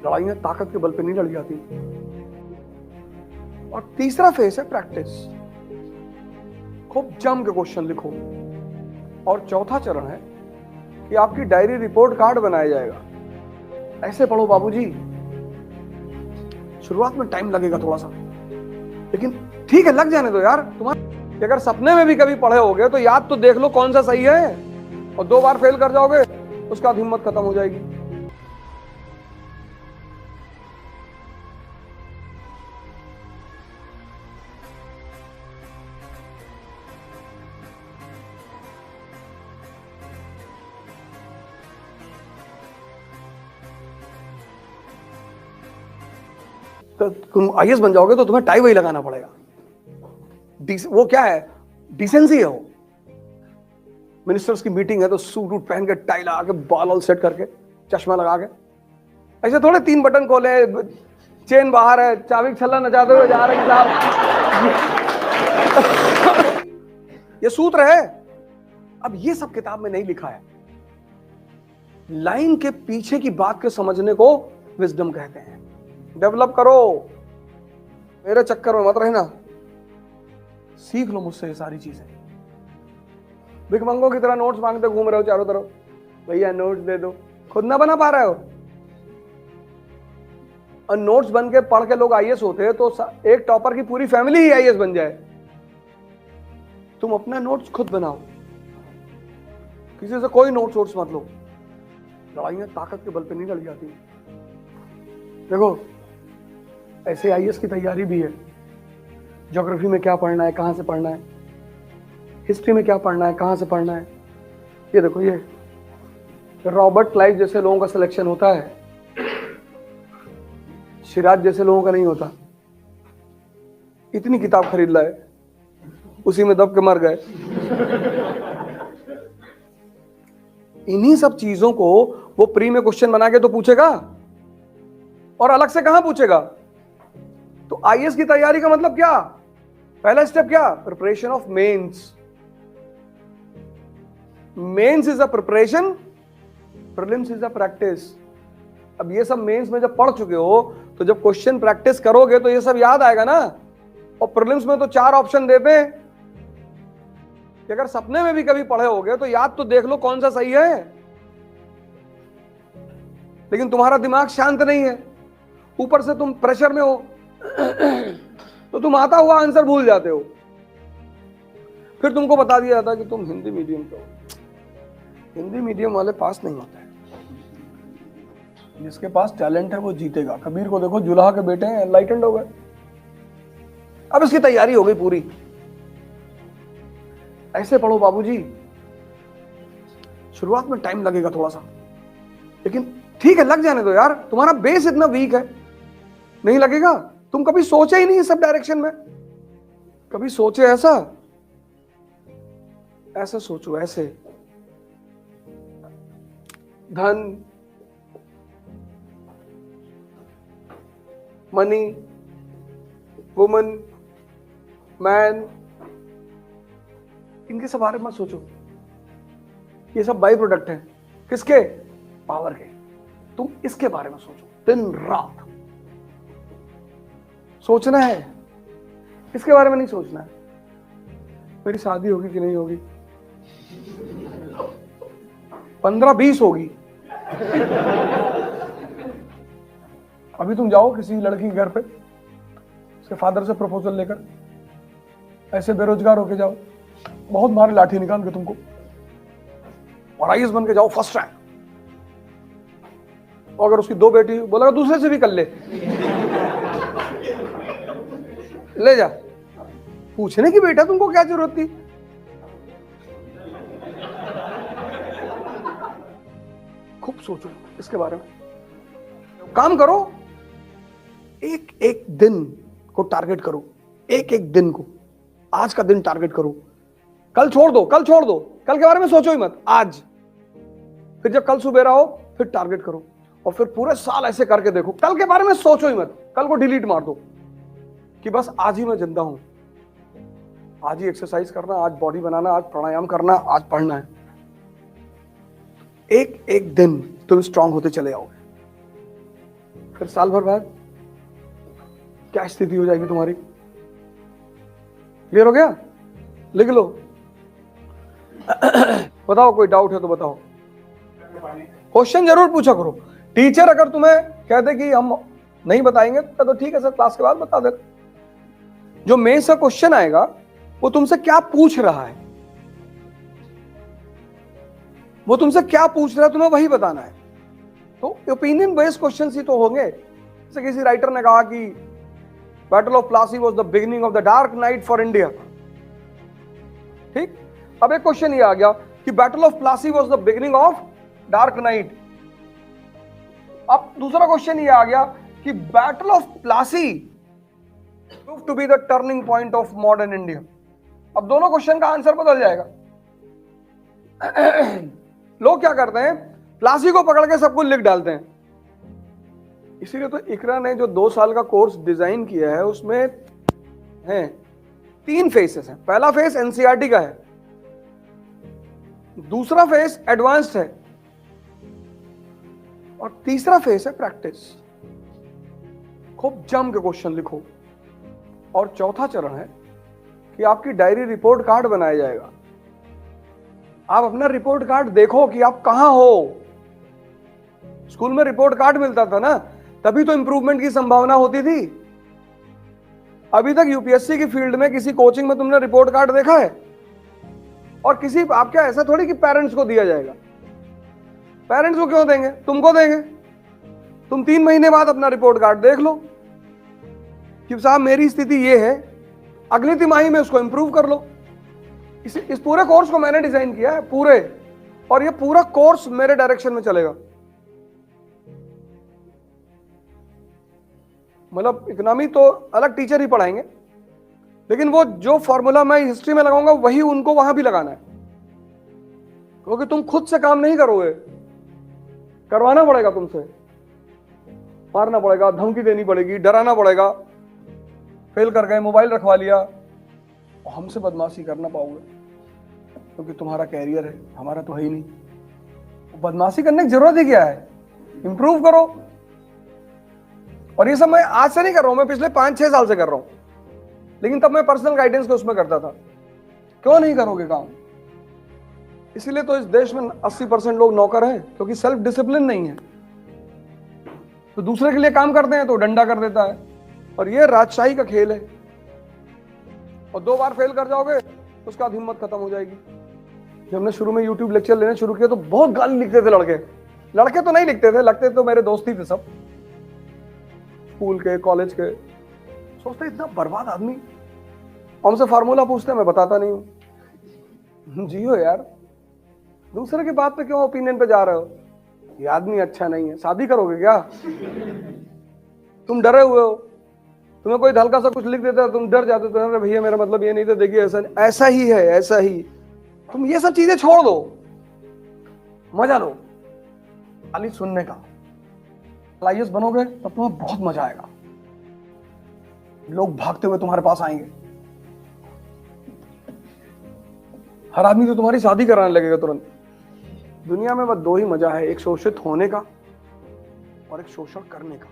लड़ाइयां ताकत के बल पे नहीं लड़ी जाती। और तीसरा फेस है प्रैक्टिस, खूब जम के क्वेश्चन लिखो। और चौथा चरण है कि आपकी डायरी रिपोर्ट कार्ड बनाया जाएगा। ऐसे पढ़ो बाबूजी, शुरुआत में टाइम लगेगा थोड़ा सा, लेकिन ठीक है, लग जाने दो यार। तुम्हारे अगर सपने में भी कभी पढ़े होगे तो याद तो देख लो कौन सा सही है, और 2 बार फेल कर जाओगे उसका हिम्मत खत्म हो जाएगी। तो तुम आईएएस बन जाओगे तो तुम्हें टाई वही लगाना पड़ेगा। वो क्या है, डिसेंसी है वो। मिनिस्टर्स की मीटिंग है तो सूट वूट पहन के, टाई लगा के, बाल वाल सेट करके, चश्मा लगा के, ऐसे थोड़े 3 बटन खोले, चेन बाहर है, चाबी छल्ला नचाते हुए जा रहे साहब। ये सूत्र है। अब ये सब किताब में नहीं लिखा है। लाइन के पीछे की बात के समझने को विजडम कहते हैं। डेवलप करो, मेरे चक्कर में मत रहना, सीख लो मुझसे ये सारी चीजें। भिखमंगों की तरह नोट्स मांगते घूम रहे हो चारों तरफ, भैया नोट्स दे दो, खुद ना बना पा रहे हो। और नोट्स बन के पढ़ के लोग आईएएस होते हैं तो एक टॉपर की पूरी फैमिली ही आईएएस बन जाए। तुम अपना नोट्स खुद बनाओ, किसी से कोई नोट्स मत लो। लड़ाइयां ताकत के बल पे नहीं लड़ी जाती। देखो, ऐसे आईएएस की तैयारी भी है। ज्योग्राफी में क्या पढ़ना है, कहां से पढ़ना है, हिस्ट्री में क्या पढ़ना है, कहां से पढ़ना है। ये देखो, ये रॉबर्ट क्लाइव जैसे लोगों का सिलेक्शन होता है, सिराज जैसे लोगों का नहीं होता। इतनी किताब खरीद लाए, उसी में दब के मर गए। इन्हीं सब चीजों को वो प्री में क्वेश्चन बना के तो पूछेगा, और अलग से कहां पूछेगा। तो आईएएस की तैयारी का मतलब क्या, पहला स्टेप क्या, preparation of mains. Mains is a preparation, prelims is a practice. अब ये सब मेंस में जब पढ़ चुके हो तो जब क्वेश्चन प्रैक्टिस करोगे तो ये सब याद आएगा ना। और प्रीलिम्स में तो 4 ऑप्शन देते हैं कि अगर सपने में भी कभी पढ़े होगे तो याद तो देख लो कौन सा सही है। लेकिन तुम्हारा दिमाग शांत नहीं है, ऊपर से तुम प्रेशर में हो तो तुम आता हुआ आंसर भूल जाते हो। फिर तुमको बता दिया जाता कि तुम हिंदी मीडियम के हो। हिंदी मीडियम वाले पास नहीं होते हैं, जिसके पास टैलेंट है वो जीतेगा। कबीर को देखो, जुलाहा के बेटे हैं, एनलाइटेंड हो गए। अब इसकी तैयारी हो गई पूरी। ऐसे पढ़ो बाबूजी, शुरुआत में टाइम लगेगा थोड़ा सा, लेकिन ठीक है, लग जाने दो यार। तुम्हारा बेस इतना वीक है, नहीं लगेगा। तुम कभी सोचे ही नहीं सब डायरेक्शन में, कभी सोचे ऐसा, ऐसे सोचो, ऐसे धन, मनी, वुमन, मैन, इनके सब बारे में सोचो। ये सब बाई प्रोडक्ट है किसके, पावर के। तुम इसके बारे में सोचो, दिन रात सोचना है, इसके बारे में नहीं सोचना है मेरी शादी होगी कि नहीं होगी, 15-20 होगी। अभी तुम जाओ किसी लड़की के घर पे, उसके फादर से प्रपोजल लेकर, ऐसे बेरोजगार होके जाओ, बहुत मारे लाठी निकाल के तुमको, और आईएएस बन के जाओ फर्स्ट रैंक। और अगर उसकी 2 बेटी, बोला दूसरे से भी कर ले जा। पूछने की बेटा तुमको क्या जरूरत थी। खूब सोचो इसके बारे में, काम करो। एक एक दिन को टारगेट करो, एक एक दिन को। आज का दिन टारगेट करो, कल छोड़ दो, कल के बारे में सोचो ही मत। आज, फिर जब कल सुबह हो फिर टारगेट करो, और फिर पूरे साल ऐसे करके देखो। कल के बारे में सोचो ही मत, कल को डिलीट मार दो कि बस आज ही मैं जिंदा हूं, आज ही एक्सरसाइज करना, आज बॉडी बनाना, आज प्राणायाम करना, आज पढ़ना है। एक एक दिन तुम स्ट्रांग होते चले जाओगे। फिर साल भर बाद क्या स्थिति हो जाएगी तुम्हारी? क्लियर हो गया? लिख लो। बताओ, कोई डाउट है तो बताओ। क्वेश्चन जरूर पूछा करो। टीचर अगर तुम्हें कह दे कि हम नहीं बताएंगे तो ठीक है सर, क्लास के बाद बता दे। जो मेंस का क्वेश्चन आएगा वो तुमसे क्या पूछ रहा है, वो तुमसे क्या पूछ रहा है तुम्हें वही बताना है। तो ओपिनियन बेस्ड क्वेश्चन ही तो होंगे। जैसे किसी राइटर ने कहा कि battle of Plassey was the beginning of the dark night for India. ठीक, अब एक क्वेश्चन ये आ गया कि battle of Plassey was the beginning of dark night. अब दूसरा क्वेश्चन ये आ गया कि battle of Plassey proved to be the turning point of modern India। अब दोनों क्वेश्चन का आंसर बदल जाएगा। लोग क्या करते हैं, प्लासी को पकड़ के सब कुछ लिख डालते हैं। इसीलिए तो इकरा ने जो 2 साल का कोर्स डिजाइन किया है उसमें है 3 फेसेस हैं। पहला फेस एनसीईआरटी का है, दूसरा फेस एडवांस्ड है और तीसरा फेस है प्रैक्टिस। खूब जम के क्वेश्चन लिखो। और चौथा चरण है कि आपकी डायरी रिपोर्ट कार्ड बनाया जाएगा। आप अपना रिपोर्ट कार्ड देखो कि आप कहां हो। स्कूल में रिपोर्ट कार्ड मिलता था ना, तभी तो इंप्रूवमेंट की संभावना होती थी। अभी तक यूपीएससी की फील्ड में किसी कोचिंग में तुमने रिपोर्ट कार्ड देखा है? और किसी आप क्या ऐसा थोड़ी कि पेरेंट्स को दिया जाएगा। पेरेंट्स को क्यों देंगे, तुमको देंगे। तुम 3 महीने बाद अपना रिपोर्ट कार्ड देख लो कि साहब मेरी स्थिति ये है, अगली तिमाही में उसको इंप्रूव कर लो। इस पूरे कोर्स को मैंने डिजाइन किया है पूरे, और ये पूरा कोर्स मेरे डायरेक्शन में चलेगा। मतलब इकोनॉमी तो अलग टीचर ही पढ़ाएंगे, लेकिन वो जो फॉर्मूला मैं हिस्ट्री में लगाऊंगा वही उनको वहां भी लगाना है। क्योंकि तुम खुद से काम नहीं करोगे, करवाना पड़ेगा तुमसे। मारना पड़ेगा, धमकी देनी पड़ेगी, डराना पड़ेगा। फेल कर गए, मोबाइल रखवा लिया, हमसे बदमाशी कर ना पाओगे क्योंकि तुम्हारा कैरियर है, हमारा तो है ही नहीं। बदमाशी करने की जरूरत ही क्या है, इंप्रूव करो। और ये सब मैं आज से नहीं कर रहा हूं, मैं पिछले 5-6 साल से कर रहा हूं। लेकिन तब मैं पर्सनल गाइडेंस को उसमें करता था। क्यों नहीं करोगे काम? इसीलिए तो इस देश में 80% लोग नौकर हैं, क्योंकि सेल्फ डिसिप्लिन नहीं है। तो दूसरे के लिए काम करते हैं तो डंडा कर देता है, और ये राजशाही का खेल है। और 2 बार फेल कर जाओगे उसके बाद हिम्मत खत्म हो जाएगी। जब हमने शुरू में यूट्यूब लेक्चर लेने शुरू किया तो बहुत गाली लिखते थे लड़के। लड़के तो नहीं लिखते थे, लगते तो मेरे दोस्त ही थे सब, स्कूल के, कॉलेज के। सोचते इतना बर्बाद आदमी, हमसे फार्मूला पूछते, मैं बताता नहीं हूं। जियो यार, दूसरे की बात पे क्यों ओपिनियन पे जा रहे हो? ये आदमी अच्छा नहीं है, शादी करोगे क्या? तुम डरे हुए हो, तुम्हें कोई हल्का सा कुछ लिख देता, तुम डर जाते थे, अरे भैया मेरा मतलब ये नहीं था, देखिए ऐसा ही है, ऐसा ही। तुम ये सब चीजें छोड़ दो, मजा लो खाली सुनने का। आईएएस बनोगे तब तुम्हें बहुत मजा आएगा, लोग भागते हुए तुम्हारे पास आएंगे, हर आदमी तो तुम्हारी शादी कराने लगेगा तुरंत। दुनिया में बस 2 ही मजा है, एक शोषित होने का और एक शोषण करने का।